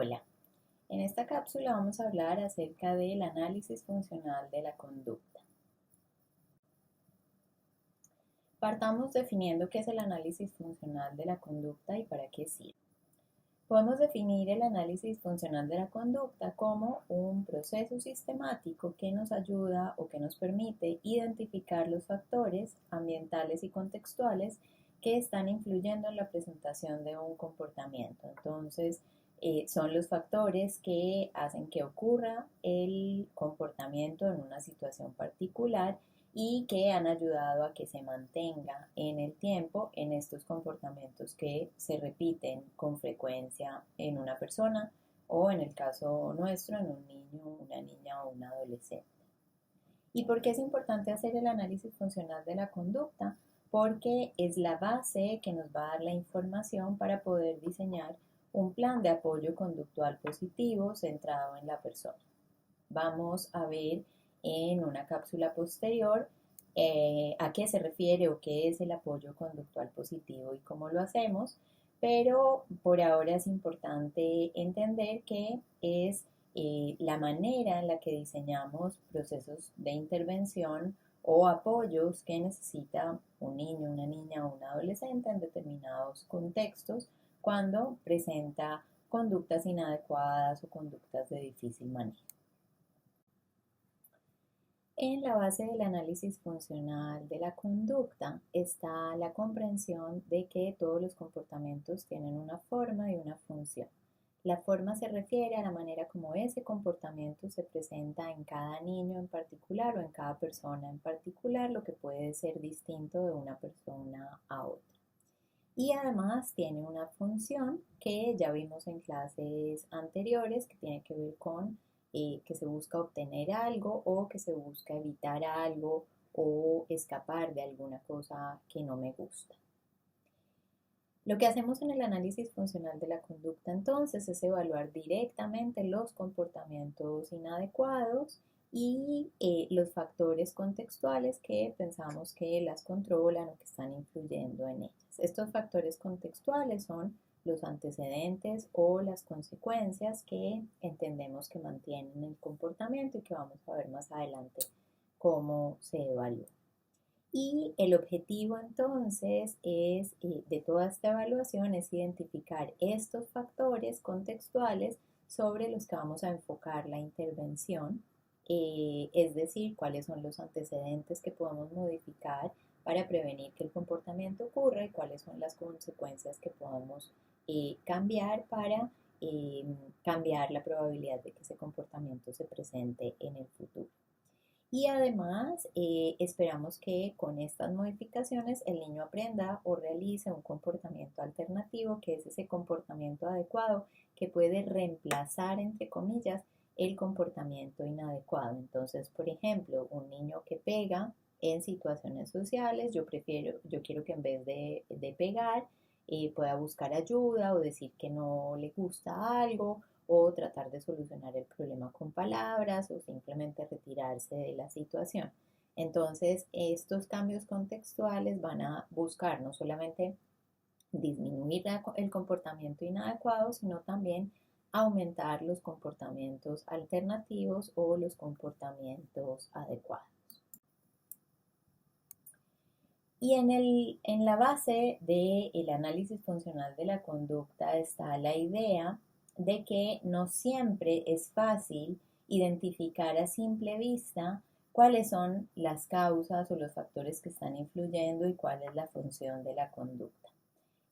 Hola, en esta cápsula vamos a hablar acerca del análisis funcional de la conducta. Partamos definiendo qué es el análisis funcional de la conducta y para qué sirve. Podemos definir el análisis funcional de la conducta como un proceso sistemático que nos ayuda o que nos permite identificar los factores ambientales y contextuales que están influyendo en la presentación de un comportamiento. Entonces, son los factores que hacen que ocurra el comportamiento en una situación particular y que han ayudado a que se mantenga en el tiempo en estos comportamientos que se repiten con frecuencia en una persona o en el caso nuestro en un niño, una niña o un adolescente. ¿Y por qué es importante hacer el análisis funcional de la conducta? Porque es la base que nos va a dar la información para poder diseñar un plan de apoyo conductual positivo centrado en la persona. Vamos a ver en una cápsula posterior a qué se refiere o qué es el apoyo conductual positivo y cómo lo hacemos, pero por ahora es importante entender que es la manera en la que diseñamos procesos de intervención o apoyos que necesita un niño, una niña o un adolescente en determinados contextos cuando presenta conductas inadecuadas o conductas de difícil manejo. En la base del análisis funcional de la conducta está la comprensión de que todos los comportamientos tienen una forma y una función. La forma se refiere a la manera como ese comportamiento se presenta en cada niño en particular o en cada persona en particular, lo que puede ser distinto de una persona a otra. Y además tiene una función que ya vimos en clases anteriores, que tiene que ver con que se busca obtener algo o que se busca evitar algo o escapar de alguna cosa que no me gusta. Lo que hacemos en el análisis funcional de la conducta entonces es evaluar directamente los comportamientos inadecuados y los factores contextuales que pensamos que las controlan o que están influyendo en ellas. Estos factores contextuales son los antecedentes o las consecuencias que entendemos que mantienen el comportamiento y que vamos a ver más adelante cómo se evalúa. Y el objetivo entonces es, de toda esta evaluación es identificar estos factores contextuales sobre los que vamos a enfocar la intervención, es decir, cuáles son los antecedentes que podemos modificar para prevenir que el comportamiento ocurra y cuáles son las consecuencias que podemos cambiar para cambiar la probabilidad de que ese comportamiento se presente en el futuro. Y además esperamos que con estas modificaciones el niño aprenda o realice un comportamiento alternativo, que es ese comportamiento adecuado que puede reemplazar, entre comillas, el comportamiento inadecuado. Entonces, por ejemplo, un niño que pega en situaciones sociales, yo quiero que en vez de pegar, pueda buscar ayuda o decir que no le gusta algo o tratar de solucionar el problema con palabras o simplemente retirarse de la situación. Entonces, estos cambios contextuales van a buscar no solamente disminuir el comportamiento inadecuado, sino también aumentar los comportamientos alternativos o los comportamientos adecuados. Y en la base del análisis funcional de la conducta está la idea de que no siempre es fácil identificar a simple vista cuáles son las causas o los factores que están influyendo y cuál es la función de la conducta.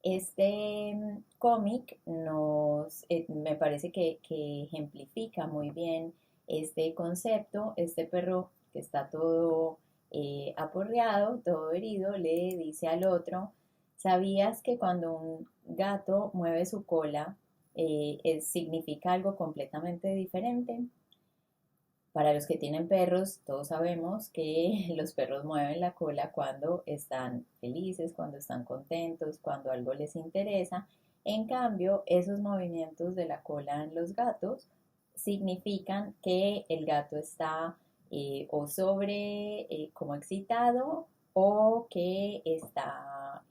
Este cómic me parece que ejemplifica muy bien este concepto. Este perro que está todo aporreado, todo herido, le dice al otro: ¿sabías que cuando un gato mueve su cola significa algo completamente diferente? Para los que tienen perros, todos sabemos que los perros mueven la cola cuando están felices, cuando están contentos, cuando algo les interesa. En cambio, esos movimientos de la cola en los gatos significan que el gato está como excitado o que está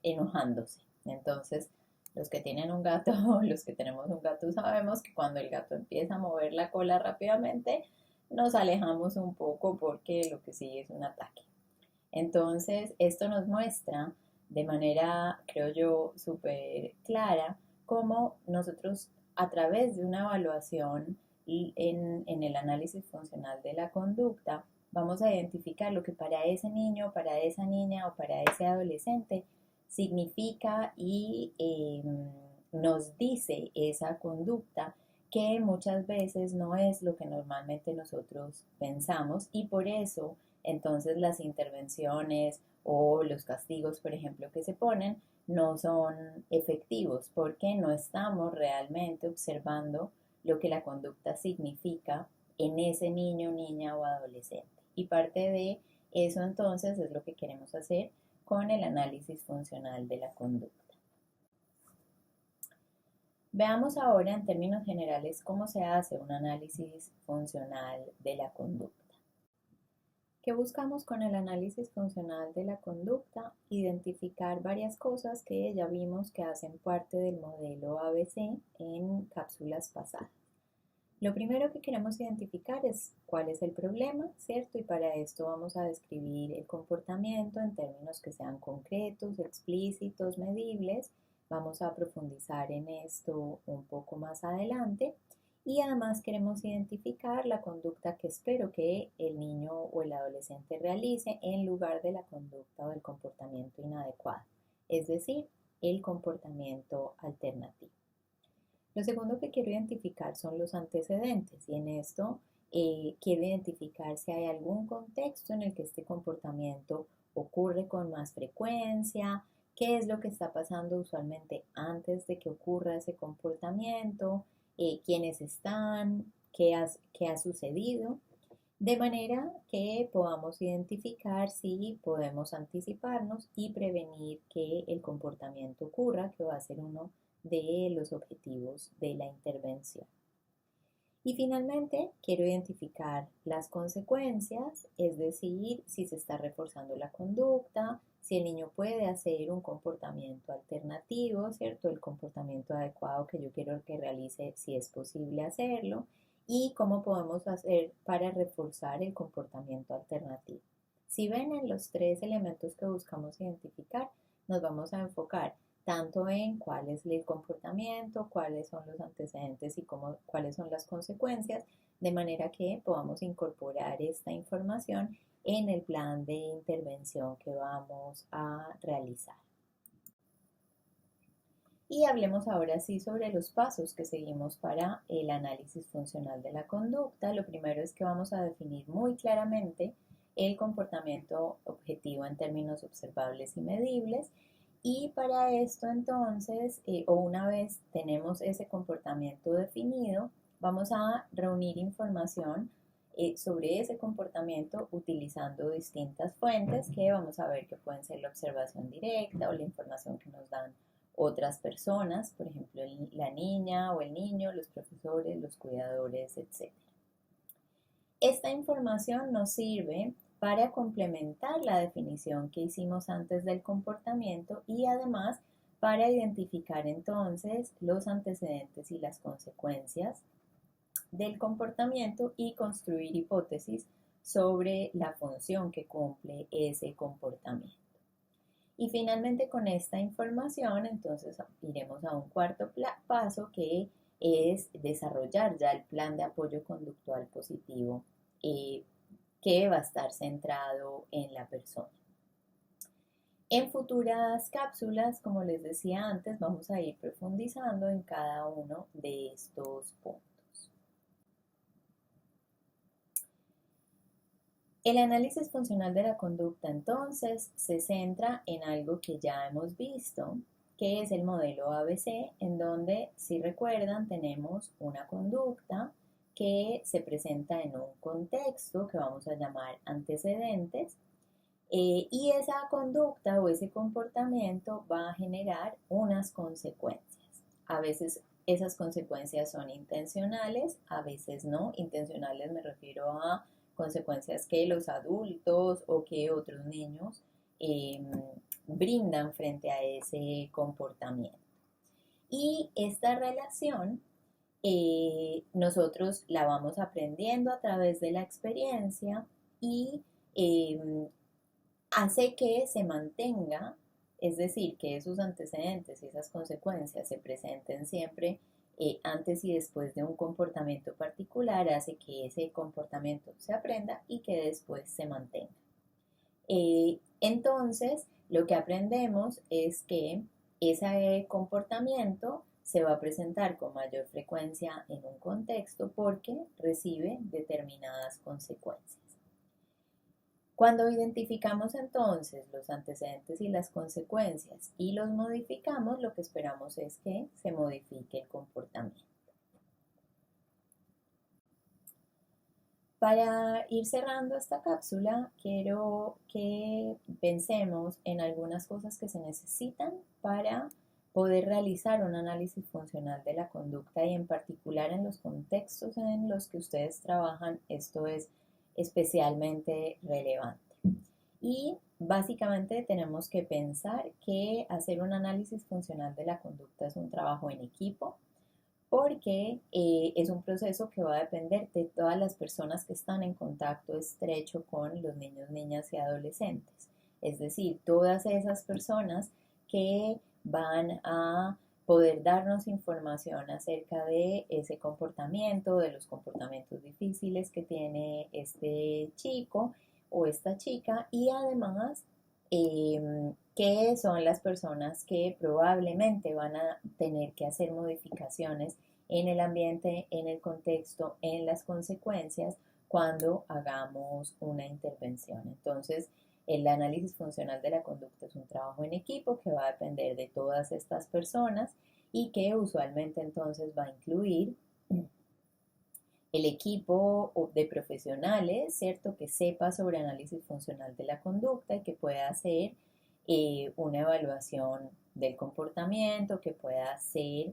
enojándose. Entonces, Los que tienen un gato, los que tenemos un gato, sabemos que cuando el gato empieza a mover la cola rápidamente, nos alejamos un poco porque lo que sigue es un ataque. Entonces, esto nos muestra de manera, creo yo, súper clara cómo nosotros a través de una evaluación en el análisis funcional de la conducta vamos a identificar lo que para ese niño, para esa niña o para ese adolescente significa y nos dice esa conducta que muchas veces no es lo que normalmente nosotros pensamos y por eso entonces las intervenciones o los castigos, por ejemplo, que se ponen no son efectivos porque no estamos realmente observando lo que la conducta significa en ese niño, niña o adolescente. Y parte de eso entonces es lo que queremos hacer con el análisis funcional de la conducta. Veamos ahora en términos generales cómo se hace un análisis funcional de la conducta. ¿Qué buscamos con el análisis funcional de la conducta? Identificar varias cosas que ya vimos que hacen parte del modelo ABC en cápsulas pasadas. Lo primero que queremos identificar es cuál es el problema, ¿cierto? Y para esto vamos a describir el comportamiento en términos que sean concretos, explícitos, medibles. Vamos a profundizar en esto un poco más adelante. Y además queremos identificar la conducta que espero que el niño o el adolescente realice en lugar de la conducta o el comportamiento inadecuado, es decir, el comportamiento alternativo. Lo segundo que quiero identificar son los antecedentes y en esto quiero identificar si hay algún contexto en el que este comportamiento ocurre con más frecuencia, qué es lo que está pasando usualmente antes de que ocurra ese comportamiento, quiénes están, qué ha sucedido, de manera que podamos identificar si podemos anticiparnos y prevenir que el comportamiento ocurra, que va a ser uno de los objetivos de la intervención. Y finalmente, quiero identificar las consecuencias, es decir, si se está reforzando la conducta, si el niño puede hacer un comportamiento alternativo, ¿cierto? El comportamiento adecuado que yo quiero que realice, si es posible hacerlo, y cómo podemos hacer para reforzar el comportamiento alternativo. Si ven en los tres elementos que buscamos identificar, nos vamos a enfocar tanto en cuál es el comportamiento, cuáles son los antecedentes y cuáles son las consecuencias, de manera que podamos incorporar esta información en el plan de intervención que vamos a realizar. Y hablemos ahora sí sobre los pasos que seguimos para el análisis funcional de la conducta. Lo primero es que vamos a definir muy claramente el comportamiento objetivo en términos observables y medibles. Y para esto entonces, o una vez tenemos ese comportamiento definido, vamos a reunir información sobre ese comportamiento utilizando distintas fuentes que vamos a ver que pueden ser la observación directa o la información que nos dan otras personas, por ejemplo la niña o el niño, los profesores, los cuidadores, etc. Esta información nos sirve para complementar la definición que hicimos antes del comportamiento y además para identificar entonces los antecedentes y las consecuencias del comportamiento y construir hipótesis sobre la función que cumple ese comportamiento. Y finalmente con esta información entonces iremos a un cuarto paso que es desarrollar ya el plan de apoyo conductual positivo que va a estar centrado en la persona. En futuras cápsulas, como les decía antes, vamos a ir profundizando en cada uno de estos puntos. El análisis funcional de la conducta entonces se centra en algo que ya hemos visto, que es el modelo ABC, en donde, si recuerdan, tenemos una conducta que se presenta en un contexto que vamos a llamar antecedentes, y esa conducta o ese comportamiento va a generar unas consecuencias. A veces esas consecuencias son intencionales, a veces no. Intencionales me refiero a consecuencias que los adultos o que otros niños brindan frente a ese comportamiento. Y esta relación nosotros la vamos aprendiendo a través de la experiencia y eh, hace que se mantenga, es decir, que esos antecedentes y esas consecuencias se presenten siempre antes y después de un comportamiento particular, hace que ese comportamiento se aprenda y que después se mantenga. Entonces, lo que aprendemos es que ese comportamiento se va a presentar con mayor frecuencia en un contexto porque recibe determinadas consecuencias. Cuando identificamos entonces los antecedentes y las consecuencias y los modificamos, lo que esperamos es que se modifique el comportamiento. Para ir cerrando esta cápsula, quiero que pensemos en algunas cosas que se necesitan para poder realizar un análisis funcional de la conducta y en particular en los contextos en los que ustedes trabajan, esto es especialmente relevante. Y básicamente tenemos que pensar que hacer un análisis funcional de la conducta es un trabajo en equipo, porque es un proceso que va a depender de todas las personas que están en contacto estrecho con los niños, niñas y adolescentes. Es decir, todas esas personas que van a poder darnos información acerca de ese comportamiento, de los comportamientos difíciles que tiene este chico o esta chica y además que son las personas que probablemente van a tener que hacer modificaciones en el ambiente, en el contexto, en las consecuencias cuando hagamos una intervención. Entonces, el análisis funcional de la conducta es un trabajo en equipo que va a depender de todas estas personas y que usualmente entonces va a incluir el equipo de profesionales, ¿cierto? Que sepa sobre análisis funcional de la conducta y que pueda hacer una evaluación del comportamiento, que pueda hacer,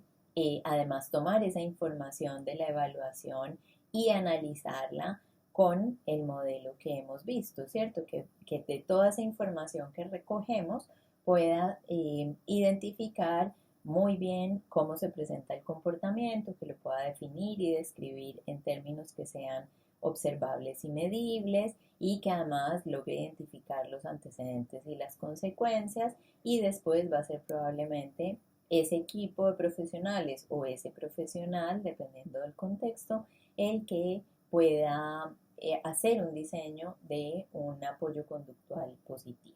además tomar esa información de la evaluación y analizarla con el modelo que hemos visto, ¿cierto? Que de toda esa información que recogemos pueda identificar muy bien cómo se presenta el comportamiento, que lo pueda definir y describir en términos que sean observables y medibles y que además logre identificar los antecedentes y las consecuencias y después va a ser probablemente ese equipo de profesionales o ese profesional, dependiendo del contexto, el que pueda hacer un diseño de un apoyo conductual positivo.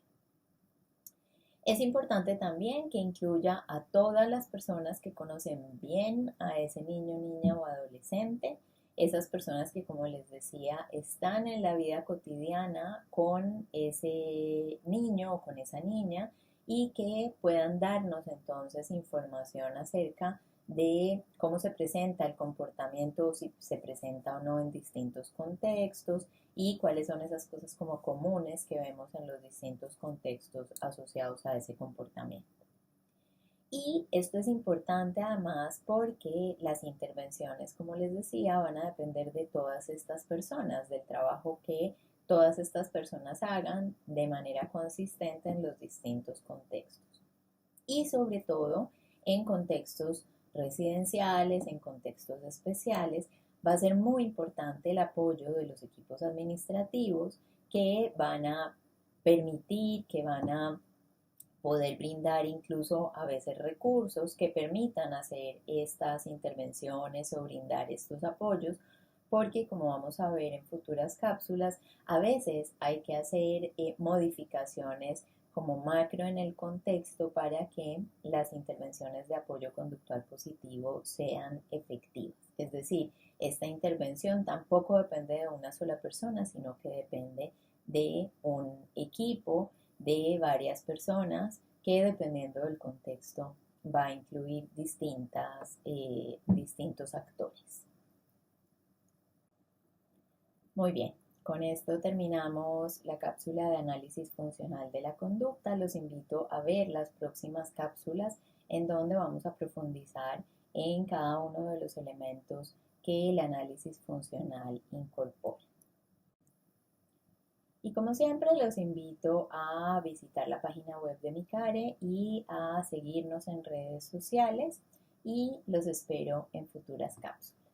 Es importante también que incluya a todas las personas que conocen bien a ese niño, niña o adolescente, esas personas que, como les decía, están en la vida cotidiana con ese niño o con esa niña y que puedan darnos entonces información acerca de cómo se presenta el comportamiento, si se presenta o no en distintos contextos y cuáles son esas cosas como comunes que vemos en los distintos contextos asociados a ese comportamiento. Y esto es importante además porque las intervenciones, como les decía, van a depender de todas estas personas, del trabajo que todas estas personas hagan de manera consistente en los distintos contextos. Y sobre todo en contextos residenciales, en contextos especiales, va a ser muy importante el apoyo de los equipos administrativos que van a permitir, que van a poder brindar incluso a veces recursos que permitan hacer estas intervenciones o brindar estos apoyos, porque como vamos a ver en futuras cápsulas, a veces hay que hacer modificaciones como macro en el contexto para que las intervenciones de apoyo conductual positivo sean efectivas. Es decir, esta intervención tampoco depende de una sola persona, sino que depende de un equipo de varias personas que dependiendo del contexto va a incluir distintos actores. Muy bien, con esto terminamos la cápsula de análisis funcional de la conducta. Los invito a ver las próximas cápsulas en donde vamos a profundizar en cada uno de los elementos que el análisis funcional incorpora. Y como siempre los invito a visitar la página web de Micare y a seguirnos en redes sociales. y los espero en futuras cápsulas.